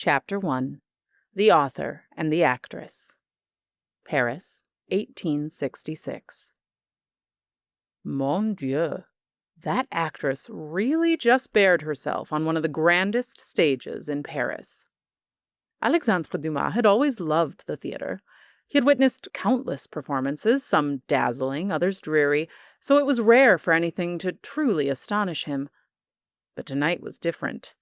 Chapter 1. The Author and the Actress. Paris, 1866. Mon Dieu! That actress really just bared herself on one of the grandest stages in Paris. Alexandre Dumas had always loved the theater. He had witnessed countless performances, some dazzling, others dreary, so it was rare for anything to truly astonish him. But tonight was different.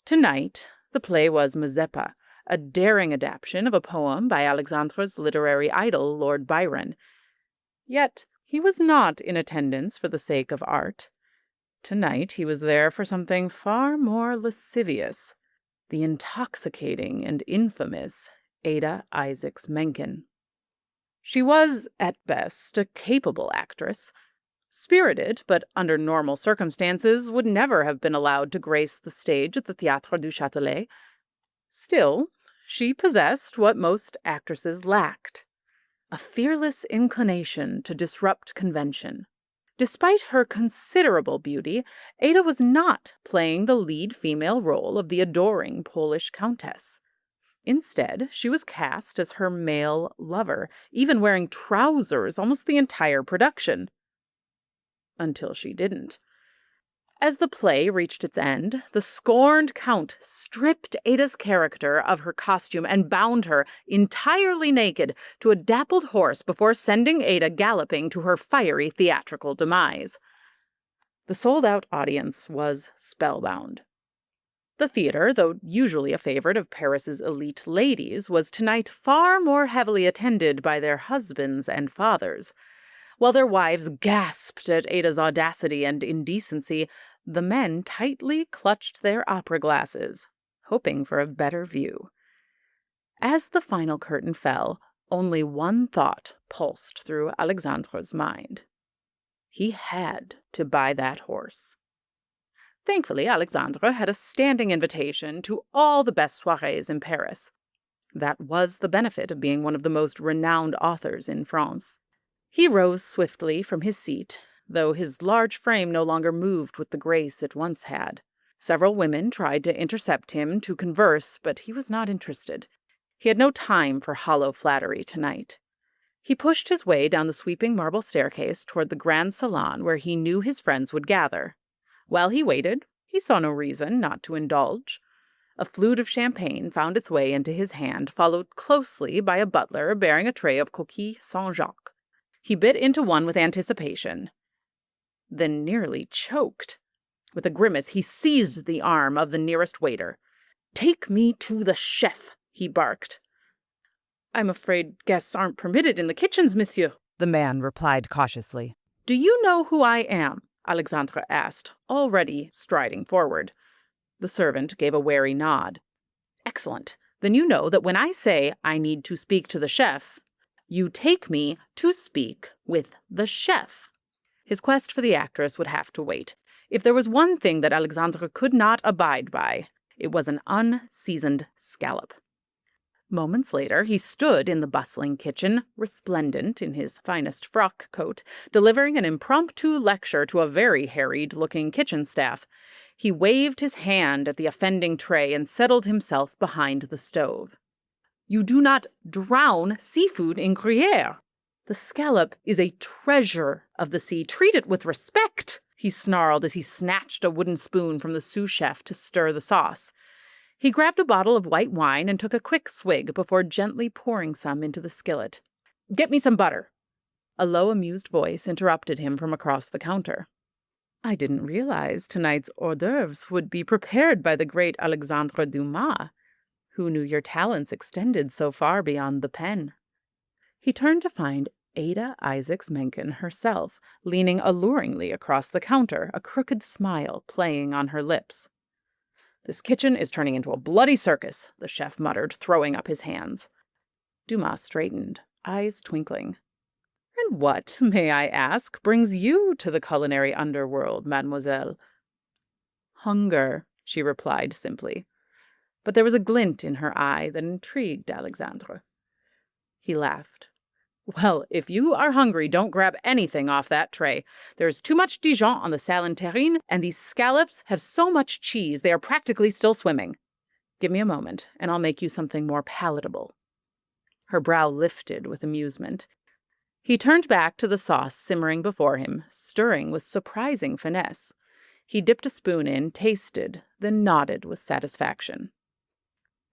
Tonight, the play was Mazeppa, a daring adaptation of a poem by Alexandre's literary idol, Lord Byron. Yet he was not in attendance for the sake of art. Tonight he was there for something far more lascivious, the intoxicating and infamous Ada Isaacs Menken. She was, at best, a capable actress. Spirited, but under normal circumstances would never have been allowed to grace the stage at the Théâtre du Châtelet. Still, she possessed what most actresses lacked: a fearless inclination to disrupt convention. Despite her considerable beauty, Ada was not playing the lead female role of the adoring Polish countess. Instead, she was cast as her male lover, even wearing trousers almost the entire production. Until she didn't. As the play reached its end, the scorned count stripped Ada's character of her costume and bound her, entirely naked, to a dappled horse before sending Ada galloping to her fiery theatrical demise. The sold-out audience was spellbound. The theater, though usually a favorite of Paris's elite ladies, was tonight far more heavily attended by their husbands and fathers. While their wives gasped at Ada's audacity and indecency, the men tightly clutched their opera glasses, hoping for a better view. As the final curtain fell, only one thought pulsed through Alexandre's mind. He had to buy that horse. Thankfully, Alexandre had a standing invitation to all the best soirées in Paris. That was the benefit of being one of the most renowned authors in France. He rose swiftly from his seat, though his large frame no longer moved with the grace it once had. Several women tried to intercept him to converse, but he was not interested. He had no time for hollow flattery tonight. He pushed his way down the sweeping marble staircase toward the grand salon where he knew his friends would gather. While he waited, he saw no reason not to indulge. A flute of champagne found its way into his hand, followed closely by a butler bearing a tray of coquilles Saint-Jacques. He bit into one with anticipation, then nearly choked. With a grimace, he seized the arm of the nearest waiter. "Take me to the chef," he barked. "I'm afraid guests aren't permitted in the kitchens, monsieur," the man replied cautiously. "Do you know who I am?" Alexandre asked, already striding forward. The servant gave a wary nod. "Excellent. Then you know that when I say I need to speak to the chef, you take me to speak with the chef." His quest for the actress would have to wait. If there was one thing that Alexandre could not abide by, it was an unseasoned scallop. Moments later, he stood in the bustling kitchen, resplendent in his finest frock coat, delivering an impromptu lecture to a very harried-looking kitchen staff. He waved his hand at the offending tray and settled himself behind the stove. "You do not drown seafood in Gruyere. The scallop is a treasure of the sea. Treat it with respect," he snarled as he snatched a wooden spoon from the sous chef to stir the sauce. He grabbed a bottle of white wine and took a quick swig before gently pouring some into the skillet. "Get me some butter." A low, amused voice interrupted him from across the counter. "I didn't realize tonight's hors d'oeuvres would be prepared by the great Alexandre Dumas. Who knew your talents extended so far beyond the pen?" He turned to find Ada Isaacs Menken herself, leaning alluringly across the counter, a crooked smile playing on her lips. "This kitchen is turning into a bloody circus," the chef muttered, throwing up his hands. Dumas straightened, eyes twinkling. "And what, may I ask, brings you to the culinary underworld, mademoiselle?" "Hunger," she replied simply. But there was a glint in her eye that intrigued Alexandre. He laughed. "Well, if you are hungry, don't grab anything off that tray. There's too much Dijon on the salade terrine, and these scallops have so much cheese they are practically still swimming." Give me a moment, and I'll make you something more palatable." Her brow lifted with amusement. He turned back to the sauce simmering before him, stirring with surprising finesse. He dipped a spoon in, tasted, then nodded with satisfaction.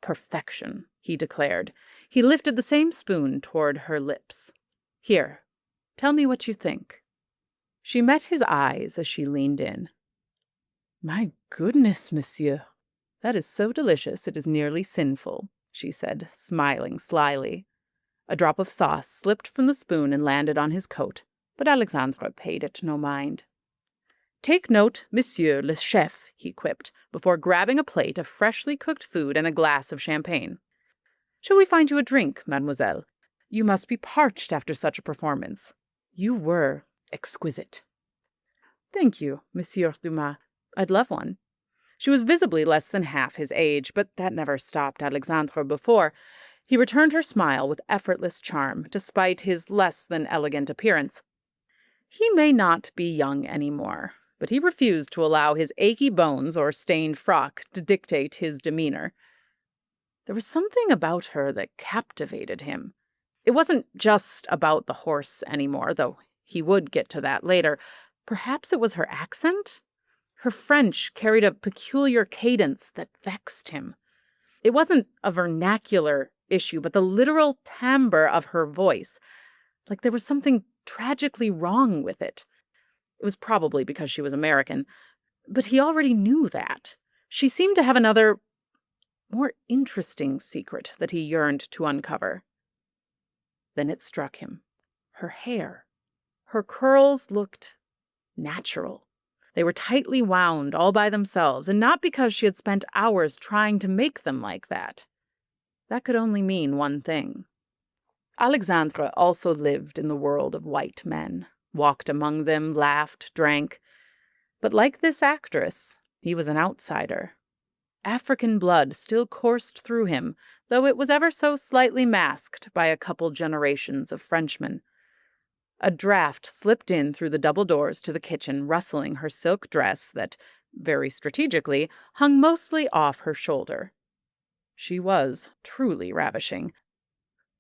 "Perfection," he declared. He lifted the same spoon toward her lips. "Here, tell me what you think." She met his eyes as she leaned in. "My goodness, monsieur, that is so delicious it is nearly sinful," she said, smiling slyly. A drop of sauce slipped from the spoon and landed on his coat, but Alexandre paid it no mind. "Take note, monsieur le chef," he quipped, before grabbing a plate of freshly cooked food and a glass of champagne. "Shall we find you a drink, mademoiselle? You must be parched after such a performance. You were exquisite." "Thank you, Monsieur Dumas. I'd love one." She was visibly less than half his age, but that never stopped Alexandre before. He returned her smile with effortless charm, despite his less than elegant appearance. He may not be young anymore, but he refused to allow his achy bones or stained frock to dictate his demeanor. There was something about her that captivated him. It wasn't just about the horse anymore, though he would get to that later. Perhaps it was her accent? Her French carried a peculiar cadence that vexed him. It wasn't a vernacular issue, but the literal timbre of her voice. Like there was something tragically wrong with it. It was probably because she was American, but he already knew that. She seemed to have another, more interesting secret that he yearned to uncover. Then it struck him. Her hair. Her curls looked natural. They were tightly wound all by themselves, and not because she had spent hours trying to make them like that. That could only mean one thing. Alexandre also lived in the world of white men, walked among them, laughed, drank. But like this actress, he was an outsider. African blood still coursed through him, though it was ever so slightly masked by a couple generations of Frenchmen. A draft slipped in through the double doors to the kitchen, rustling her silk dress that, very strategically, hung mostly off her shoulder. She was truly ravishing.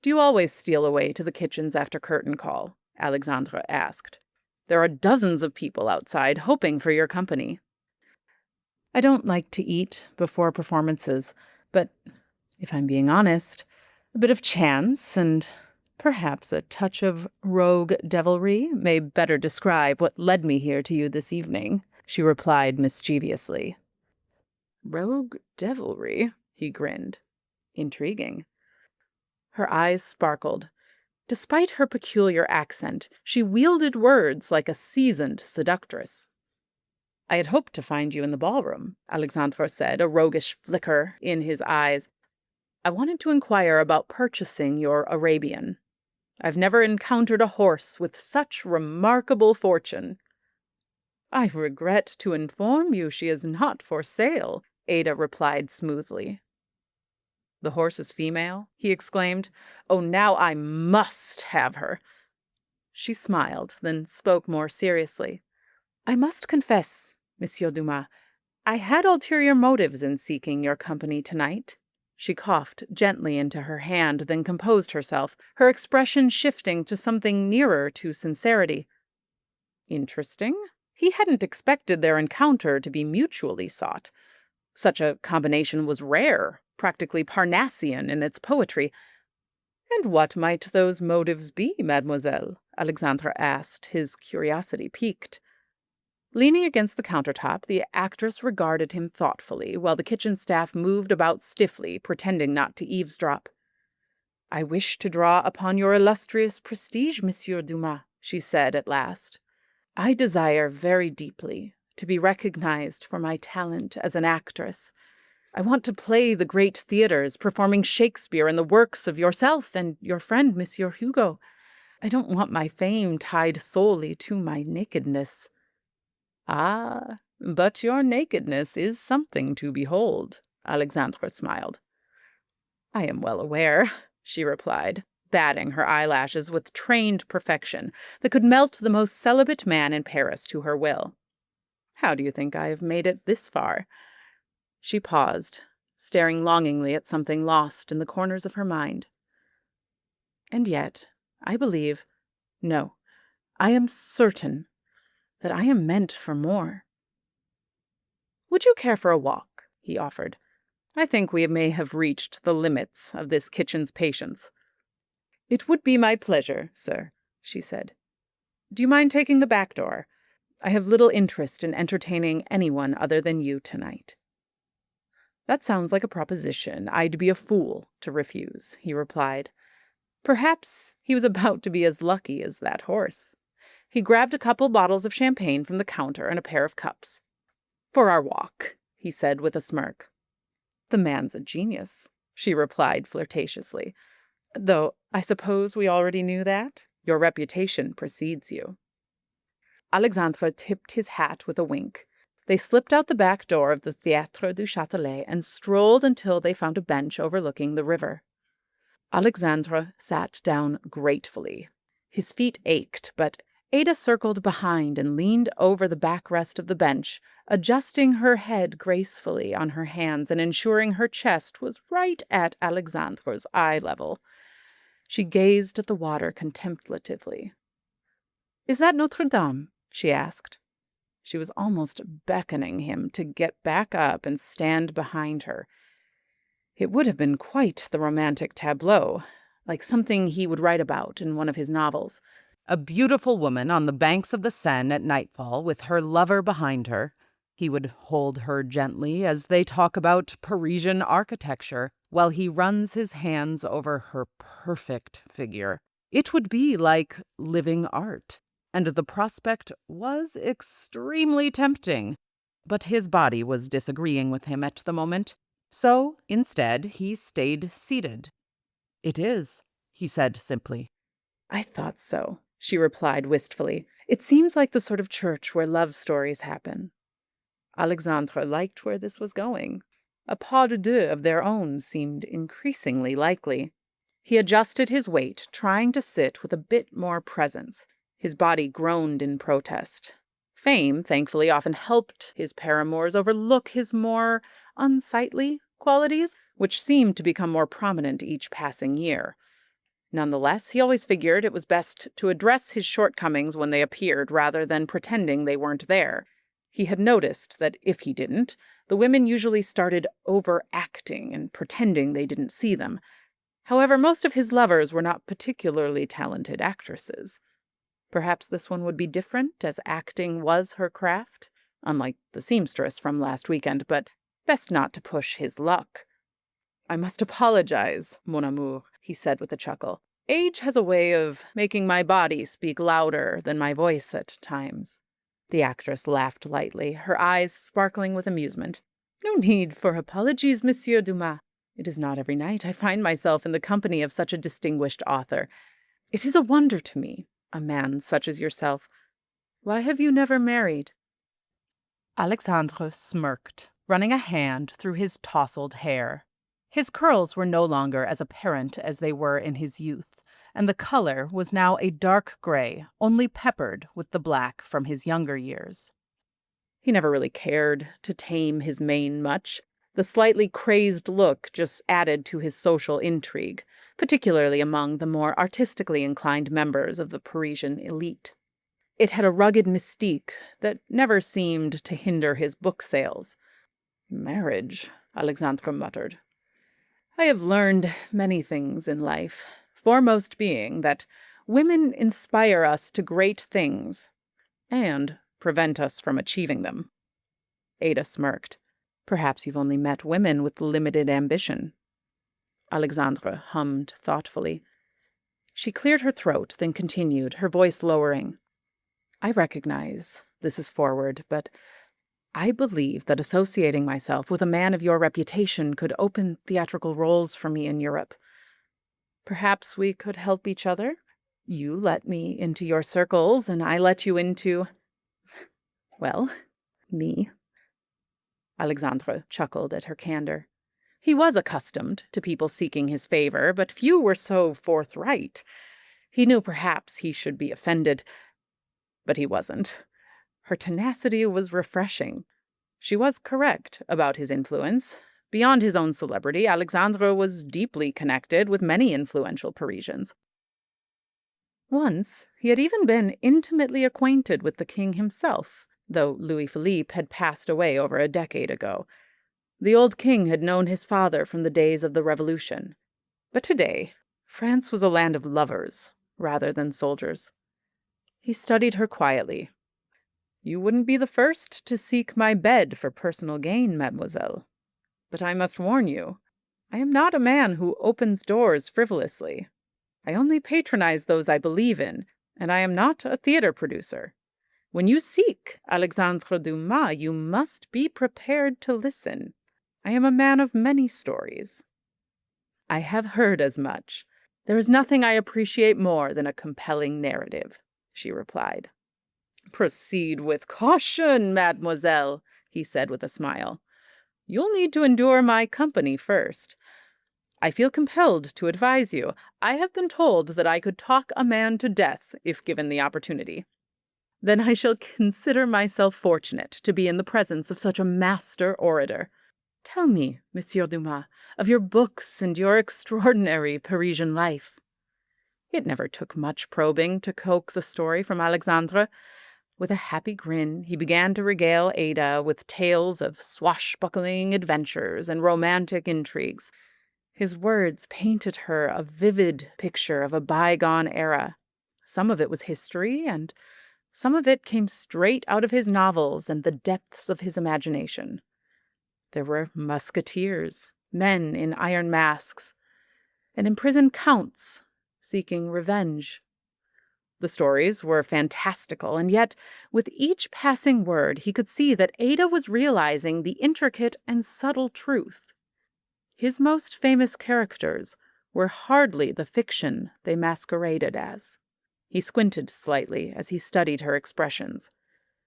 "Do you always steal away to the kitchens after curtain call?" Alexandre asked. "There are dozens of people outside hoping for your company." "I don't like to eat before performances, but, if I'm being honest, a bit of chance and perhaps a touch of rogue devilry may better describe what led me here to you this evening," she replied mischievously. "Rogue devilry?" he grinned. "Intriguing." Her eyes sparkled. Despite her peculiar accent, she wielded words like a seasoned seductress. "I had hoped to find you in the ballroom," Alexandre said, a roguish flicker in his eyes. "I wanted to inquire about purchasing your Arabian. I've never encountered a horse with such remarkable fortune." "I regret to inform you she is not for sale," Ada replied smoothly. "The horse is female?" he exclaimed. "Oh, now I must have her." She smiled, then spoke more seriously. "I must confess, Monsieur Dumas, I had ulterior motives in seeking your company tonight." She coughed gently into her hand, then composed herself, her expression shifting to something nearer to sincerity. Interesting. He hadn't expected their encounter to be mutually sought. Such a combination was rare, practically Parnassian in its poetry. "And what might those motives be, mademoiselle?" Alexandre asked, his curiosity piqued. Leaning against the countertop, the actress regarded him thoughtfully, while the kitchen staff moved about stiffly, pretending not to eavesdrop. "I wish to draw upon your illustrious prestige, Monsieur Dumas," she said at last. "I desire very deeply to be recognized for my talent as an actress. I want to play the great theaters, performing Shakespeare and the works of yourself and your friend, Monsieur Hugo. I don't want my fame tied solely to my nakedness." "Ah, but your nakedness is something to behold," Alexandre smiled. "I am well aware," she replied, batting her eyelashes with trained perfection that could melt the most celibate man in Paris to her will. "How do you think I have made it this far?" She paused, staring longingly at something lost in the corners of her mind. And yet, I believe, no, I am certain that I am meant for more. Would you care for a walk? He offered. I think we may have reached the limits of this kitchen's patience. It would be my pleasure, sir, she said. Do you mind taking the back door? I have little interest in entertaining anyone other than you tonight. That sounds like a proposition I'd be a fool to refuse, he replied. Perhaps he was about to be as lucky as that horse. He grabbed a couple bottles of champagne from the counter and a pair of cups. For our walk, he said with a smirk. The man's a genius, she replied flirtatiously. Though I suppose we already knew that. Your reputation precedes you. Alexandre tipped his hat with a wink. They slipped out the back door of the Théâtre du Châtelet and strolled until they found a bench overlooking the river. Alexandre sat down gratefully. His feet ached, but Ada circled behind and leaned over the backrest of the bench, adjusting her head gracefully on her hands and ensuring her chest was right at Alexandre's eye level. She gazed at the water contemplatively. Is that Notre Dame? She asked. She was almost beckoning him to get back up and stand behind her. It would have been quite the romantic tableau, like something he would write about in one of his novels. A beautiful woman on the banks of the Seine at nightfall with her lover behind her. He would hold her gently as they talk about Parisian architecture while he runs his hands over her perfect figure. It would be like living art, and the prospect was extremely tempting. But his body was disagreeing with him at the moment, so instead he stayed seated. It is, he said simply. I thought so, she replied wistfully. It seems like the sort of church where love stories happen. Alexandre liked where this was going. A pas de deux of their own seemed increasingly likely. He adjusted his weight, trying to sit with a bit more presence. His body groaned in protest. Fame, thankfully, often helped his paramours overlook his more unsightly qualities, which seemed to become more prominent each passing year. Nonetheless, he always figured it was best to address his shortcomings when they appeared rather than pretending they weren't there. He had noticed that if he didn't, the women usually started overacting and pretending they didn't see them. However, most of his lovers were not particularly talented actresses. Perhaps this one would be different, as acting was her craft, unlike the seamstress from last weekend, but best not to push his luck. I must apologize, mon amour, he said with a chuckle. Age has a way of making my body speak louder than my voice at times. The actress laughed lightly, her eyes sparkling with amusement. No need for apologies, Monsieur Dumas. It is not every night I find myself in the company of such a distinguished author. It is a wonder to me, a man such as yourself. Why have you never married? Alexandre smirked, running a hand through his tousled hair. His curls were no longer as apparent as they were in his youth, and the color was now a dark gray, only peppered with the black from his younger years. He never really cared to tame his mane much. The slightly crazed look just added to his social intrigue, particularly among the more artistically inclined members of the Parisian elite. It had a rugged mystique that never seemed to hinder his book sales. Marriage, Alexandre muttered. I have learned many things in life, foremost being that women inspire us to great things and prevent us from achieving them. Ada smirked. Perhaps you've only met women with limited ambition. Alexandre hummed thoughtfully. She cleared her throat, then continued, her voice lowering. I recognize this is forward, but I believe that associating myself with a man of your reputation could open theatrical roles for me in Europe. Perhaps we could help each other? You let me into your circles, and I let you into, well, me. Alexandre chuckled at her candor. He was accustomed to people seeking his favor, but few were so forthright. He knew perhaps he should be offended, but he wasn't. Her tenacity was refreshing. She was correct about his influence, Beyond his own celebrity, Alexandre was deeply connected with many influential Parisians. Once, he had even been intimately acquainted with the king himself, though Louis Philippe had passed away over a decade ago. The old king had known his father from the days of the Revolution. But today, France was a land of lovers rather than soldiers. He studied her quietly. "You wouldn't be the first to seek my bed for personal gain, mademoiselle. But I must warn you, I am not a man who opens doors frivolously. I only patronize those I believe in, and I am not a theater producer. When you seek Alexandre Dumas, you must be prepared to listen. I am a man of many stories." "I have heard as much. There is nothing I appreciate more than a compelling narrative," she replied. "Proceed with caution, mademoiselle," he said with a smile. "You'll need to endure my company first. I feel compelled to advise you. I have been told that I could talk a man to death if given the opportunity. Then I shall consider myself fortunate to be in the presence of such a master orator. Tell me, Monsieur Dumas, of your books and your extraordinary Parisian life." It never took much probing to coax a story from Alexandre. With a happy grin, he began to regale Ada with tales of swashbuckling adventures and romantic intrigues. His words painted her a vivid picture of a bygone era. Some of it was history, and some of it came straight out of his novels and the depths of his imagination. There were musketeers, men in iron masks, and imprisoned counts seeking revenge. The stories were fantastical, and yet, with each passing word, he could see that Ada was realizing the intricate and subtle truth. His most famous characters were hardly the fiction they masqueraded as. He squinted slightly as he studied her expressions.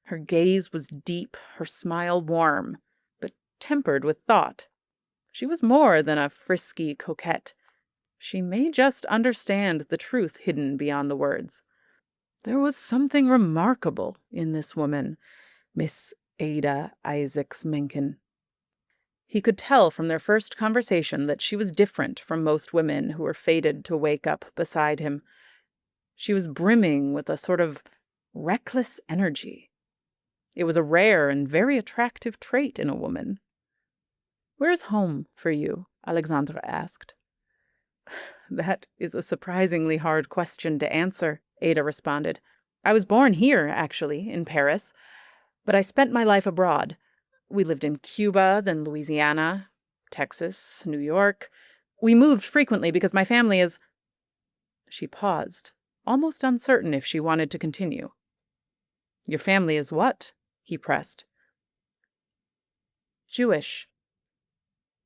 Her gaze was deep, her smile warm, but tempered with thought. She was more than a frisky coquette. She may just understand the truth hidden beyond the words. There was something remarkable in this woman, Miss Ada Isaacs Mencken. He could tell from their first conversation that she was different from most women who were fated to wake up beside him. She was brimming with a sort of reckless energy. It was a rare and very attractive trait in a woman. "Where's home for you?" Alexandre asked. "That is a surprisingly hard question to answer," Ada responded. "I was born here, actually, in Paris, but I spent my life abroad. We lived in Cuba, then Louisiana, Texas, New York. We moved frequently because my family is—" She paused, almost uncertain if she wanted to continue. "Your family is what?" he pressed. "Jewish."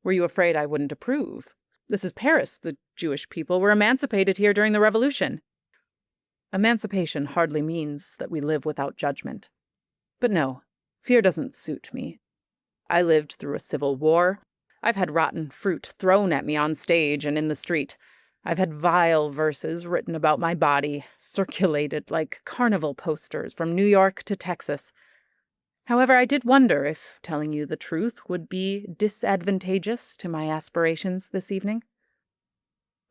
"Were you afraid I wouldn't approve? This is Paris. The Jewish people were emancipated here during the Revolution." "Emancipation hardly means that we live without judgment. But no, fear doesn't suit me. I lived through a civil war. I've had rotten fruit thrown at me on stage and in the street. I've had vile verses written about my body, circulated like carnival posters from New York to Texas. However, I did wonder if telling you the truth would be disadvantageous to my aspirations this evening."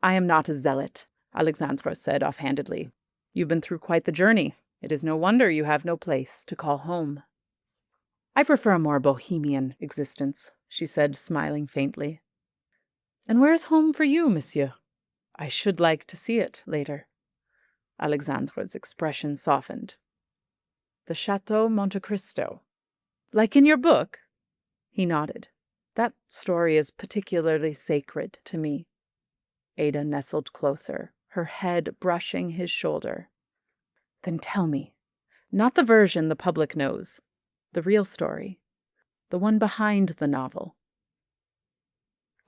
"I am not a zealot," Alexandre said offhandedly. "You've been through quite the journey. It is no wonder you have no place to call home." "I prefer a more bohemian existence," she said, smiling faintly. "And where is home for you, monsieur? I should like to see it later." Alexandre's expression softened. "The Chateau Monte Cristo. Like in your book?" He nodded. "That story is particularly sacred to me." Ada nestled closer, her head brushing his shoulder. "Then tell me, not the version the public knows, the real story, the one behind the novel."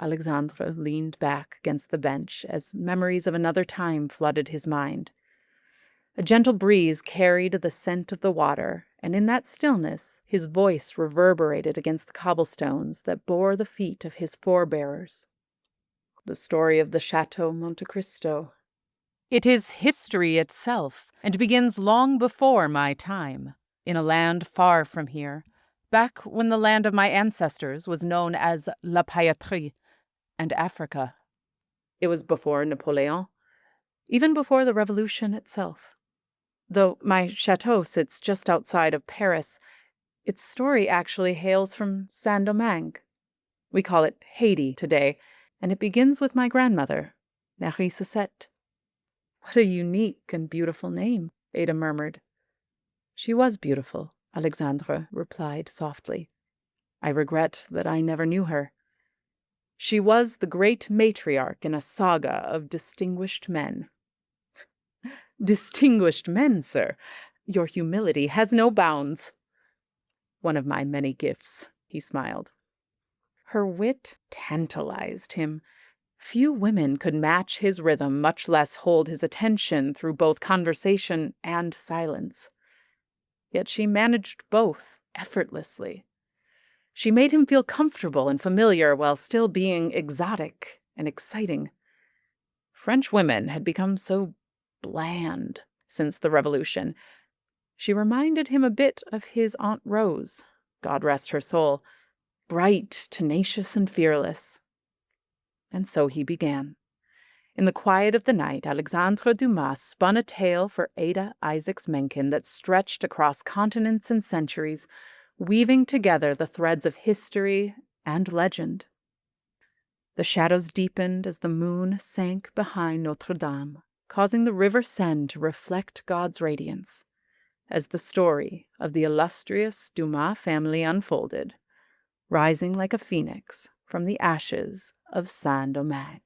Alexandre leaned back against the bench as memories of another time flooded his mind. A gentle breeze carried the scent of the water, and in that stillness his voice reverberated against the cobblestones that bore the feet of his forebearers. "The story of the Chateau Monte Cristo. It is history itself, and begins long before my time, in a land far from here, back when the land of my ancestors was known as La Pailletterie and Africa. It was before Napoleon, even before the Revolution itself. Though my chateau sits just outside of Paris, its story actually hails from Saint-Domingue. We call it Haiti today, and it begins with my grandmother, Marie Cessette. What a unique and beautiful name, Ada murmured. She was beautiful, Alexandre replied softly. I regret that I never knew her. She was the great matriarch in a saga of distinguished men. Distinguished men, sir. Your humility has no bounds. One of my many gifts, he smiled. Her wit tantalized him. Few women could match his rhythm, much less hold his attention through both conversation and silence. Yet she managed both effortlessly. She made him feel comfortable and familiar while still being exotic and exciting. French women had become so bland since the Revolution. She reminded him a bit of his Aunt Rose, God rest her soul, bright, tenacious, and fearless. And so he began. In the quiet of the night, Alexandre Dumas spun a tale for Ada Isaacs Mencken that stretched across continents and centuries, weaving together the threads of history and legend. The shadows deepened as the moon sank behind Notre Dame, causing the river Seine to reflect God's radiance. As the story of the illustrious Dumas family unfolded, rising like a phoenix from the ashes of Saint-Domingue.